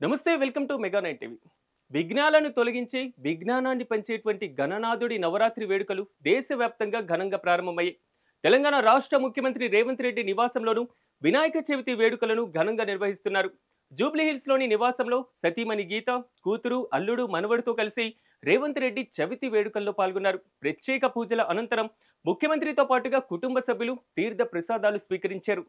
నమస్తే, welcome to mega nine TV. విఘ్నాలను తొలగించి విజ్ఞానాన్ని పంచేటువంటి గణనాథుడి నవరాత్రి వేడుకలు దేశవ్యాప్తంగా ఘనంగా ప్రారంభమయ్యాయి. తెలంగాణ రాష్ట్ర ముఖ్యమంత్రి రేవంత్ రెడ్డి నివాసంలోనూ వినాయక చవితి వేడుకలను ఘనంగా నిర్వహిస్తున్నారు. జూబ్లీహిల్స్లోని నివాసంలో సతీమణి గీత, కూతురు, అల్లుడు, మనవడితో కలిసి రేవంత్ రెడ్డి చవితి వేడుకల్లో పాల్గొన్నారు. ప్రత్యేక పూజల అనంతరం ముఖ్యమంత్రితో పాటుగా కుటుంబ సభ్యులు తీర్థ ప్రసాదాలు స్వీకరించారు.